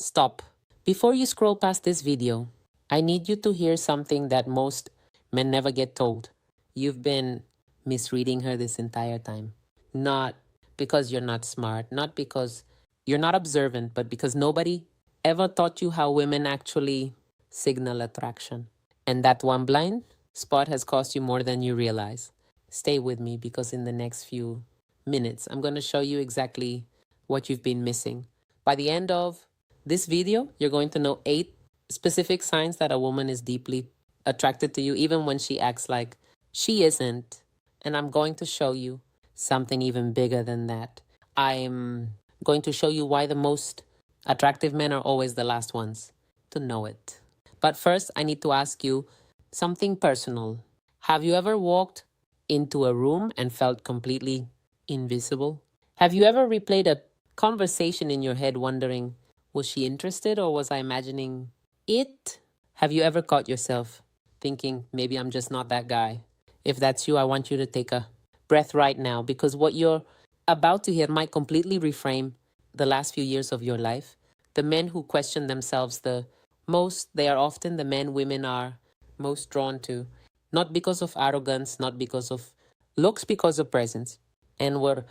Stop. Before you scroll past this video, I need you to hear something that most men never get told. You've been misreading her this entire time. Not because you're not smart, not because you're not observant, but because nobody ever taught you how women actually signal attraction. And that one blind spot has cost you more than you realize. Stay with me because in the next few minutes, I'm going to show you exactly what you've been missing. By the end of this video, you're going to know 8 specific signs that a woman is deeply attracted to you, even when she acts like she isn't. And I'm going to show you something even bigger than that. I'm going to show you why the most attractive men are always the last ones to know it. But first, I need to ask you something personal. Have you ever walked into a room and felt completely invisible? Have you ever replayed a conversation in your head wondering, was she interested or was I imagining it? Have you ever caught yourself thinking, maybe I'm just not that guy? If that's you, I want you to take a breath right now because what you're about to hear might completely reframe the last few years of your life. The men who question themselves the most, they are often the men women are most drawn to. Not because of arrogance, not because of looks, because of presence. And we're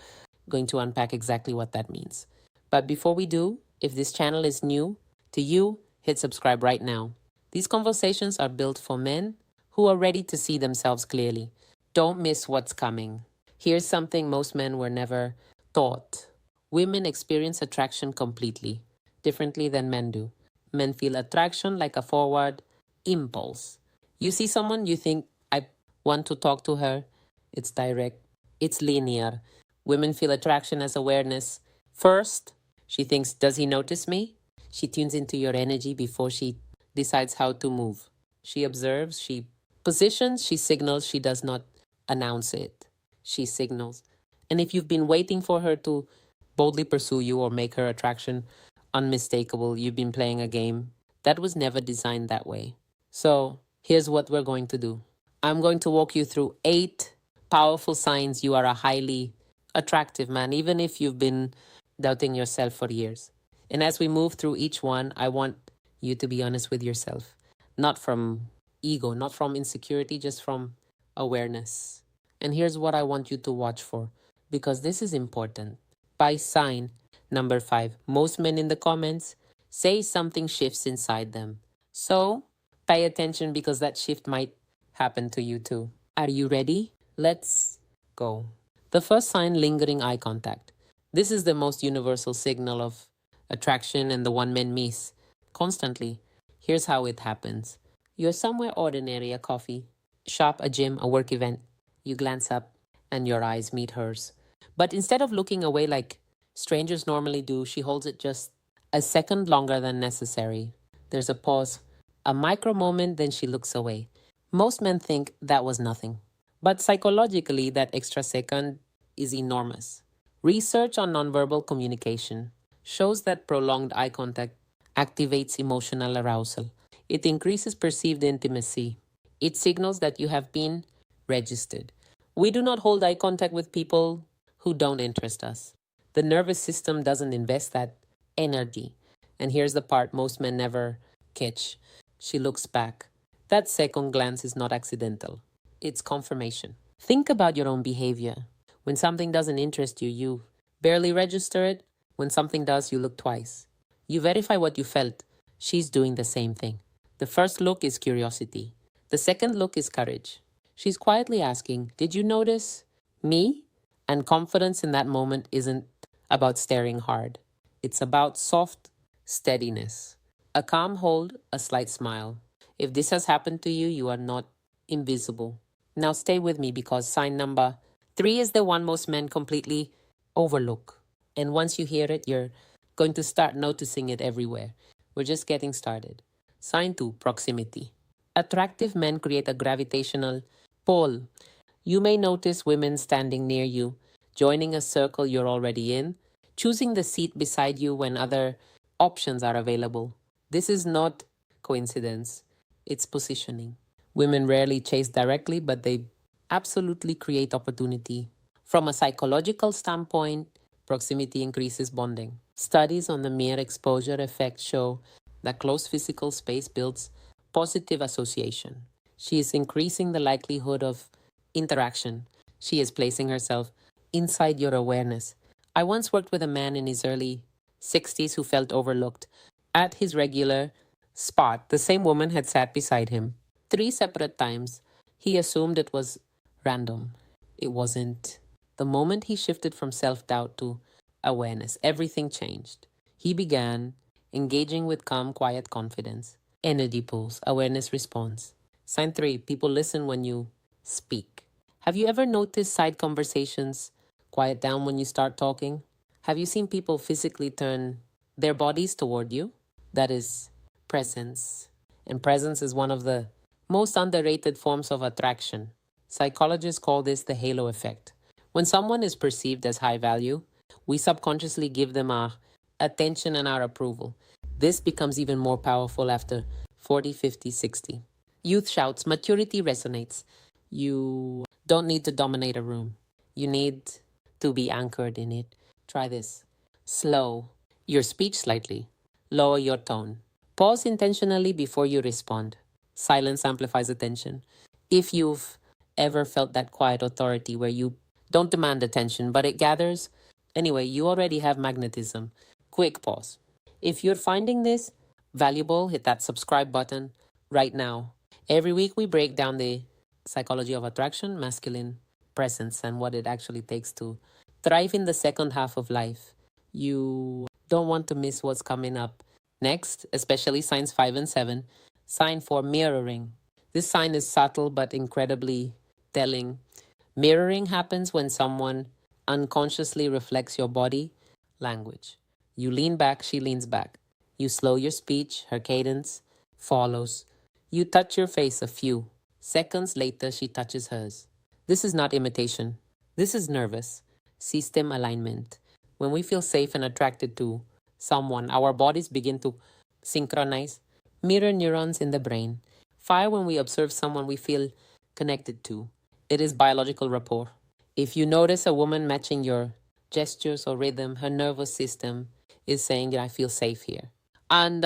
going to unpack exactly what that means. But before we do, if this channel is new to you, hit subscribe right now. These conversations are built for men who are ready to see themselves clearly. Don't miss what's coming. Here's something most men were never taught. Women experience attraction completely differently than men do. Men feel attraction like a forward impulse. You see someone, you think, I want to talk to her. It's direct, it's linear. Women feel attraction as awareness. First, she thinks, does he notice me? She tunes into your energy before she decides how to move. She observes, she positions, she signals, she does not announce it. She signals. And if you've been waiting for her to boldly pursue you or make her attraction unmistakable, you've been playing a game that was never designed that way. So here's what we're going to do. I'm going to walk you through 8 powerful signs you are a highly attractive man, even if you've been doubting yourself for years. And as we move through each one, I want you to be honest with yourself, not from ego, not from insecurity, just from awareness. And here's what I want you to watch for, because this is important. By sign number 5, most men in the comments say something shifts inside them. So pay attention because that shift might happen to you too. Are you ready? Let's go. The first sign, lingering eye contact. This is the most universal signal of attraction and the one men miss constantly. Here's how it happens. You're somewhere ordinary, a coffee shop, a gym, a work event. You glance up and your eyes meet hers. But instead of looking away like strangers normally do, she holds it just a second longer than necessary. There's a pause, a micro moment, then she looks away. Most men think that was nothing. But psychologically, that extra second is enormous. Research on nonverbal communication shows that prolonged eye contact activates emotional arousal. It increases perceived intimacy. It signals that you have been registered. We do not hold eye contact with people who don't interest us. The nervous system doesn't invest that energy. And here's the part most men never catch. She looks back. That second glance is not accidental. It's confirmation. Think about your own behavior. When something doesn't interest you, you barely register it. When something does, you look twice. You verify what you felt. She's doing the same thing. The first look is curiosity. The second look is courage. She's quietly asking, did you notice me? And confidence in that moment isn't about staring hard. It's about soft steadiness. A calm hold, a slight smile. If this has happened to you, you are not invisible. Now stay with me because sign number 3 is the one most men completely overlook. And once you hear it, you're going to start noticing it everywhere. We're just getting started. Sign 2, proximity. Attractive men create a gravitational pull. You may notice women standing near you, joining a circle you're already in, choosing the seat beside you when other options are available. This is not coincidence, it's positioning. Women rarely chase directly, but they absolutely create opportunity. From a psychological standpoint, Proximity increases bonding. Studies on the mere exposure effect show that close physical space builds positive association. She is increasing the likelihood of interaction. She is placing herself inside your awareness. I once worked with a man in his early 60s who felt overlooked. At his regular spot, the same woman had sat beside him 3 separate times. He assumed it was random. It wasn't. The moment he shifted from self doubt to awareness, everything changed. He began engaging with calm, quiet confidence. Energy pulls, awareness responds. Sign 3, people listen when you speak. Have you ever noticed side conversations quiet down when you start talking? Have you seen people physically turn their bodies toward you? That is presence. And presence is one of the most underrated forms of attraction. Psychologists call this the halo effect. When someone is perceived as high value, we subconsciously give them our attention and our approval. This becomes even more powerful after 40, 50, 60. Youth shouts, maturity resonates. You don't need to dominate a room. You need to be anchored in it. Try this. Slow your speech slightly. Lower your tone. Pause intentionally before you respond. Silence amplifies attention. If you've ever felt that quiet authority where you don't demand attention, but it gathers, anyway, you already have magnetism. Quick pause. If you're finding this valuable, hit that subscribe button right now. Every week we break down the psychology of attraction, masculine presence, and what it actually takes to thrive in the second half of life. You don't want to miss what's coming up next, especially signs 5 and 7. Sign 4, mirroring. This sign is subtle but incredibly telling. Mirroring happens when someone unconsciously reflects your body language. You lean back, she leans back. You slow your speech, her cadence follows. You touch your face a few seconds later, she touches hers. This is not imitation. This is nervous system alignment. When we feel safe and attracted to someone, our bodies begin to synchronize, mirror neurons in the brain. Fire when we observe someone we feel connected to. It is biological rapport. If you notice a woman matching your gestures or rhythm, her nervous system is saying, I feel safe here. And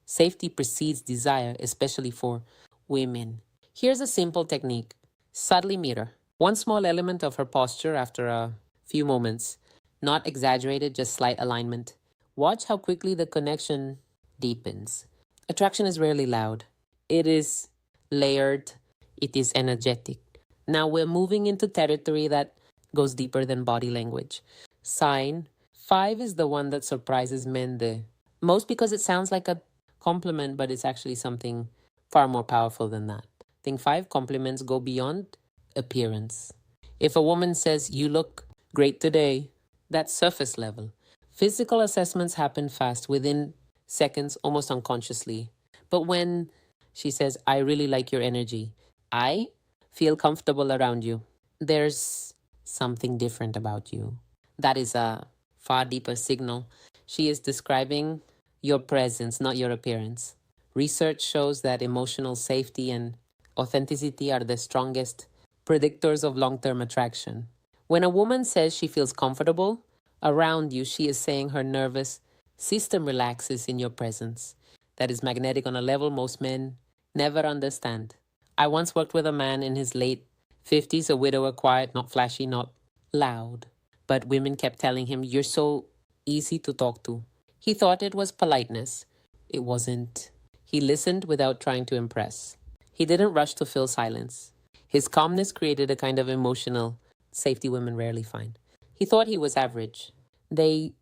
safety precedes desire, especially for women. Here's a simple technique. Subtly mirror one small element of her posture after a few moments. Not exaggerated, just slight alignment. Watch how quickly the connection deepens. Attraction is rarely loud. It is layered. It is energetic. Now we're moving into territory that goes deeper than body language. Sign 5 is the one that surprises men the most because it sounds like a compliment, but it's actually something far more powerful than that. Thing 5, compliments go beyond appearance. If a woman says, you look great today, that's surface level. Physical assessments happen fast, within seconds, almost unconsciously. But when she says, I really like your energy, I feel comfortable around you, there's something different about you. That is a far deeper signal. She is describing your presence, not your appearance. Research shows that emotional safety and authenticity are the strongest predictors of long-term attraction. When a woman says she feels comfortable around you, she is saying her nervous system relaxes in your presence. That is magnetic on a level most men never understand. I once worked with a man in his late 50s, a widower, quiet, not flashy, not loud. But women kept telling him, you're so easy to talk to. He thought it was politeness. It wasn't. He listened without trying to impress. He didn't rush to fill silence. His calmness created a kind of emotional safety women rarely find. He thought he was average. They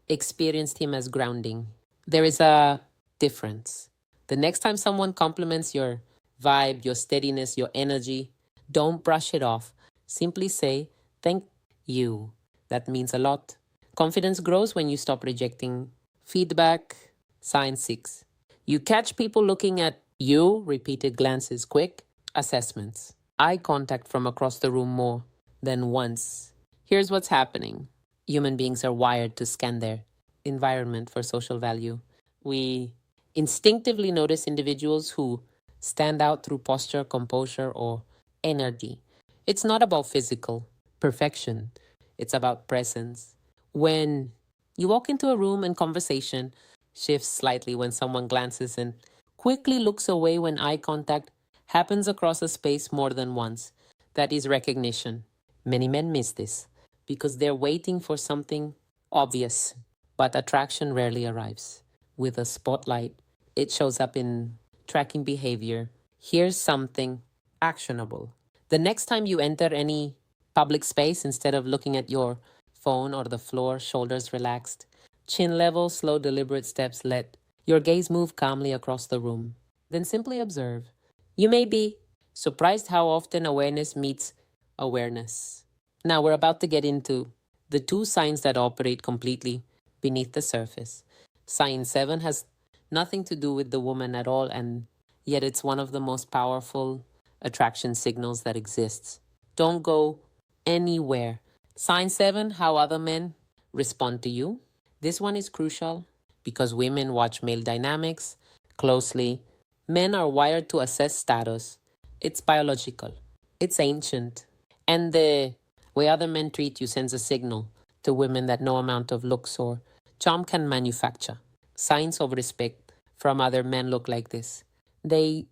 experienced him as grounding. There is a difference. The next time someone compliments your vibe, your steadiness, your energy, don't brush it off. Simply say, thank you. That means a lot. Confidence grows when you stop rejecting feedback. Sign 6. You catch people looking at you, repeated glances, quick assessments. Eye contact from across the room more than once. Here's what's happening. Human beings are wired to scan their environment for social value. We instinctively notice individuals who stand out through posture, composure, or energy. It's not about physical perfection. It's about presence. When you walk into a room and conversation shifts slightly when someone glances and quickly looks away when eye contact happens across a space more than once. That is recognition. Many men miss this because they're waiting for something obvious, but attraction rarely arrives. With a spotlight, it shows up in tracking behavior. Here's something actionable. The next time you enter any public space, instead of looking at your phone or the floor, shoulders relaxed, chin level, slow, deliberate steps, let your gaze move calmly across the room. Then simply observe. You may be surprised how often awareness meets awareness. Now we're about to get into the two signs that operate completely beneath the surface. Sign 7 has nothing to do with the woman at all, and yet it's one of the most powerful attraction signals that exists. Don't go anywhere. Sign 7, how other men respond to you. This one is crucial because women watch male dynamics closely. Men are wired to assess status. It's biological, it's ancient. And the way other men treat you sends a signal to women that no amount of looks or charm can manufacture. Signs of respect from other men look like this. They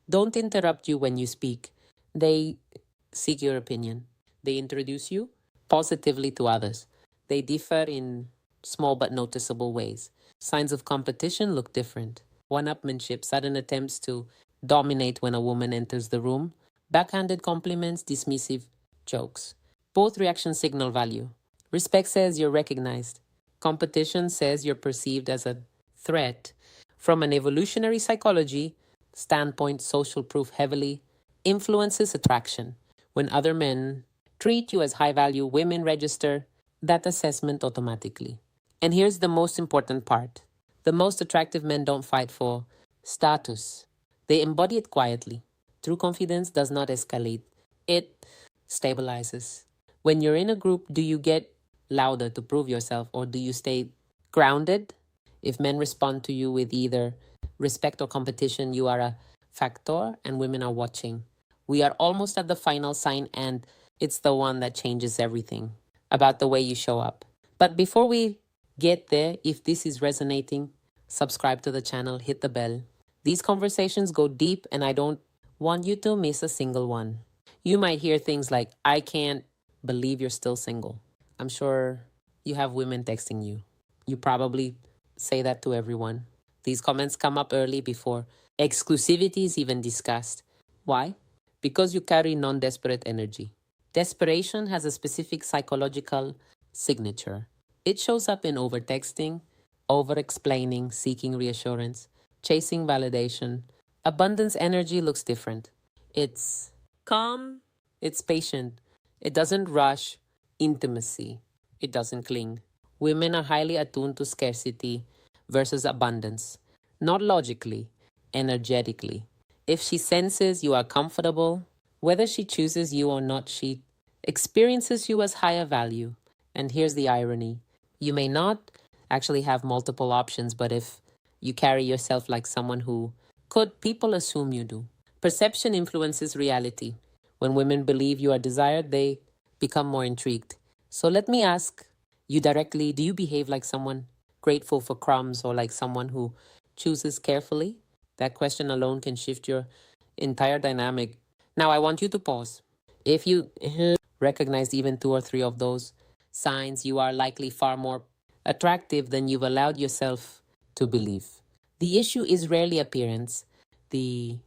don't interrupt you when you speak. They seek your opinion. They introduce you positively to others. They differ in small but noticeable ways. Signs of competition look different. One upmanship, sudden attempts to dominate when a woman enters the room, backhanded compliments, dismissive jokes. Both reactions signal value. Respect says you're recognized. Competition says you're perceived as a threat. From an evolutionary psychology standpoint, social proof heavily influences attraction. When other men treat you as high value, women register that assessment automatically. And here's the most important part: the most attractive men don't fight for status, they embody it quietly. True confidence does not escalate, it stabilizes. When you're in a group, do you get louder to prove yourself or do you stay grounded? If men respond to you with either respect or competition, you are a factor and women are watching. We are almost at the final sign, and it's the one that changes everything about the way you show up. But before we get there, if this is resonating, subscribe to the channel, hit the bell. These conversations go deep, and I don't want you to miss a single one. You might hear things like, I can't believe you're still single. I'm sure you have women texting you. You probably say that to everyone. These comments come up early before exclusivity is even discussed. Why? Because you carry non desperate energy. Desperation has a specific psychological signature. It shows up in overtexting, over explaining, seeking reassurance, chasing validation. Abundance energy looks different. It's calm, it's patient, it doesn't rush intimacy, it doesn't cling. Women are highly attuned to scarcity versus abundance, not logically, energetically. If she senses you are comfortable, whether she chooses you or not, she experiences you as higher value. And here's the irony: you may not actually have multiple options, but if you carry yourself like someone who could, people assume you do. Perception influences reality. When women believe you are desired, they become more intrigued. So let me ask you directly: do you behave like someone grateful for crumbs or like someone who chooses carefully? That question alone can shift your entire dynamic. Now, I want you to pause. If you recognize even two or three of those signs, you are likely far more attractive than you've allowed yourself to believe. The issue is rarely appearance, the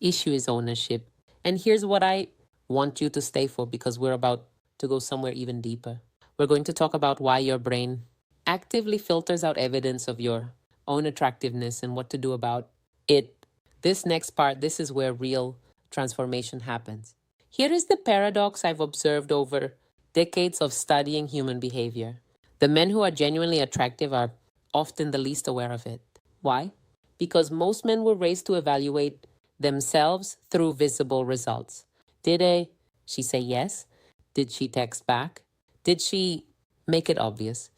issue is ownership. And here's what I want you to stay for, because we're about to go somewhere even deeper. We're going to talk about why your brain actively filters out evidence of your own attractiveness and what to do about it. This next part, this is where real transformation happens. Here is the paradox I've observed over decades of studying human behavior. The men who are genuinely attractive are often the least aware of it. Why? Because most men were raised to evaluate themselves through visible results. She say yes? Did she text back? Did she make it obvious?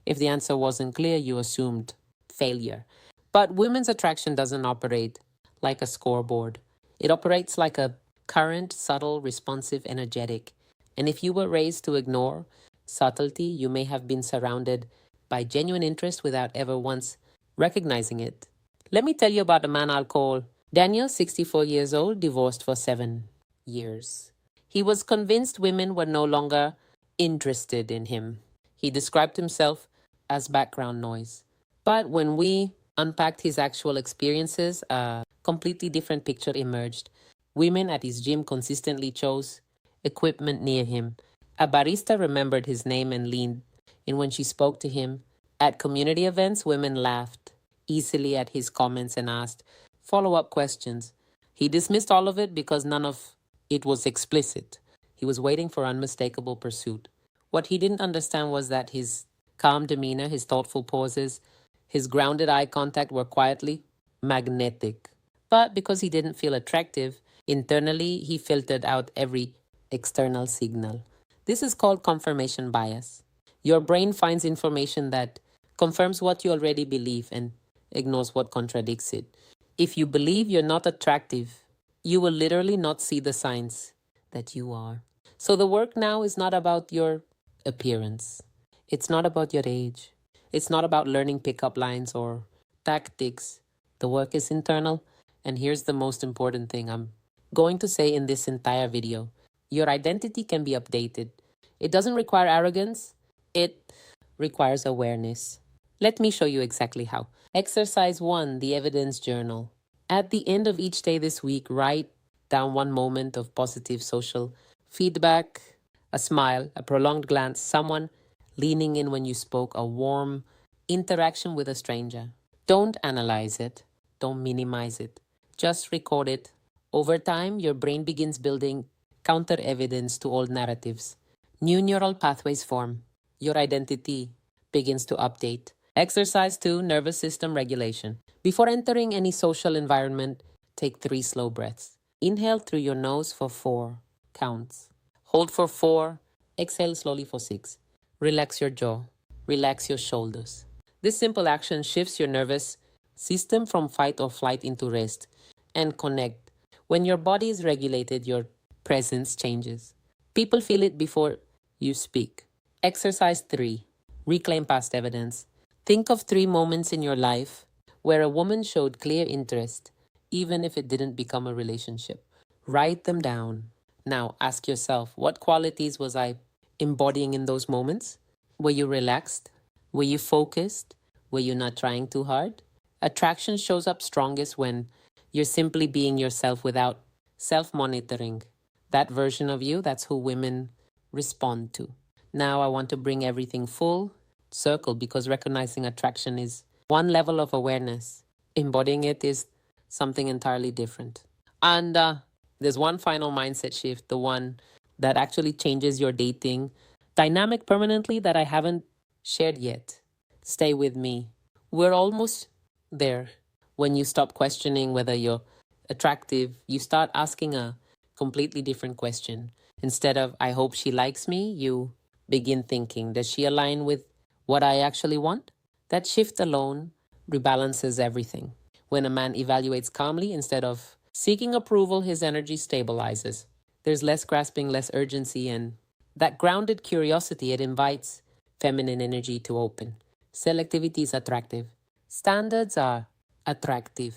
If the answer wasn't clear, you assumed failure. But women's attraction doesn't operate like a scoreboard. It operates like a current, subtle, responsive, energetic. And if you were raised to ignore subtlety. You may have been surrounded by genuine interest without ever once recognizing it. Let me tell you about a man I'll call Daniel, 64 years old, divorced for 7 years. He was convinced women were no longer interested in him. He described himself as background noise. But when we unpacked his actual experiences, a completely different picture emerged. Women at his gym consistently chose equipment near him. A barista remembered his name and leaned in when she spoke to him. At community events, women laughed easily at his comments and asked follow up questions. He dismissed all of it because none of it was explicit. He was waiting for unmistakable pursuit. What he didn't understand was that his calm demeanor, his thoughtful pauses, his grounded eye contact were quietly magnetic. But because he didn't feel attractive, internally he filtered out every external signal. This is called confirmation bias. Your brain finds information that confirms what you already believe and ignores what contradicts it. If you believe you're not attractive, you will literally not see the signs that you are. So the work now is not about your appearance. It's not about your age. It's not about learning pickup lines or tactics. The work is internal. And here's the most important thing I'm going to say in this entire video. Your identity can be updated. It doesn't require arrogance. It requires awareness. Let me show you exactly how. Exercise 1, the evidence journal. At the end of each day this week, write down one moment of positive social feedback, a smile, a prolonged glance, someone leaning in when you spoke, a warm interaction with a stranger. Don't analyze it. Don't minimize it. Just record it. Over time, your brain begins building counter evidence to old narratives. New neural pathways form. Your identity begins to update. Exercise 2, nervous system regulation. Before entering any social environment, take 3 slow breaths. Inhale through your nose for 4 counts. Hold for 4. Exhale slowly for 6. Relax your jaw. Relax your shoulders. This simple action shifts your nervous system from fight or flight into rest and connect. When your body is regulated, your presence changes. People feel it before you speak. Exercise 3. Reclaim past evidence. Think of 3 moments in your life where a woman showed clear interest, even if it didn't become a relationship. Write them down. Now ask yourself, what qualities was I embodying in those moments? Were you relaxed? Were you focused? Were you not trying too hard? Attraction shows up strongest when you're simply being yourself without self-monitoring. That version of you, that's who women respond to. Now I want to bring everything full circle because recognizing attraction is one level of awareness. Embodying it is something entirely different. And there's one final mindset shift, the one that actually changes your dating dynamic permanently that I haven't shared yet. Stay with me. We're almost there. When you stop questioning whether you're attractive, you start asking a completely different question. Instead of, I hope she likes me, you begin thinking, does she align with what I actually want? That shift alone rebalances everything. When a man evaluates calmly instead of seeking approval, his energy stabilizes. There's less grasping, less urgency, and that grounded curiosity, it invites feminine energy to open. Selectivity is attractive. Standards are attractive.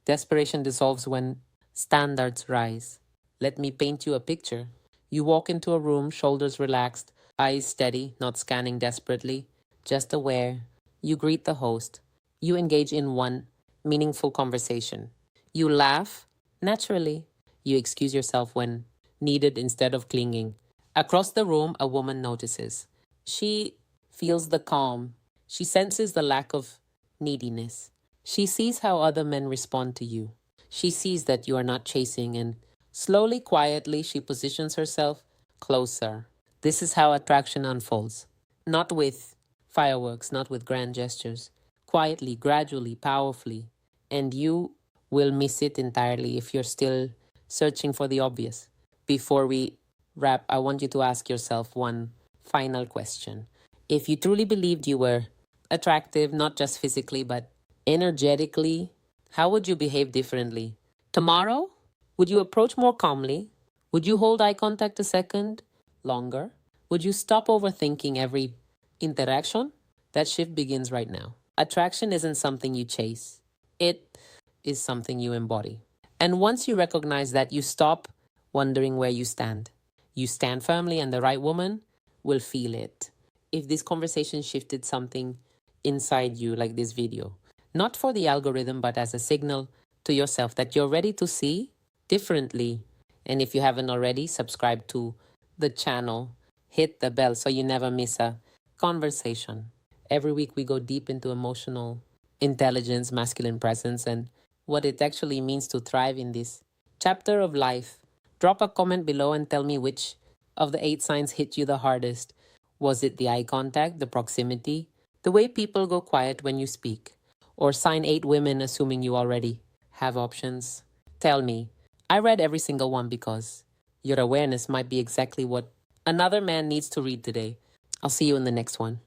Desperation dissolves when standards rise. Let me paint you a picture. You walk into a room, shoulders relaxed, eyes steady, not scanning desperately, just aware. You greet the host. You engage in one meaningful conversation. You laugh naturally. You excuse yourself when needed instead of clinging. Across the room, a woman notices. She feels the calm. She senses the lack of neediness. She sees how other men respond to you. She sees that you are not chasing, and slowly, quietly, she positions herself closer. This is how attraction unfolds. Not with fireworks, not with grand gestures. Quietly, gradually, powerfully. And you will miss it entirely if you're still searching for the obvious. Before we wrap, I want you to ask yourself one final question. If you truly believed you were attractive, not just physically, but energetically, how would you behave differently? Tomorrow? Would you approach more calmly? Would you hold eye contact a second longer? Would you stop overthinking every interaction? That shift begins right now. Attraction isn't something you chase, it is something you embody. And once you recognize that, you stop wondering where you stand. You stand firmly, and the right woman will feel it. If this conversation shifted something inside you, like this video, not for the algorithm, but as a signal to yourself that you're ready to see differently. And if you haven't already, subscribe to the channel, hit the bell so you never miss a conversation. Every week, we go deep into emotional intelligence, masculine presence, and what it actually means to thrive in this chapter of life. Drop a comment below and tell me which of the 8 signs hit you the hardest. Was it the eye contact, the proximity, the way people go quiet when you speak, or sign 8 women assuming you already have options? Tell me. I read every single one because your awareness might be exactly what another man needs to read today. I'll see you in the next one.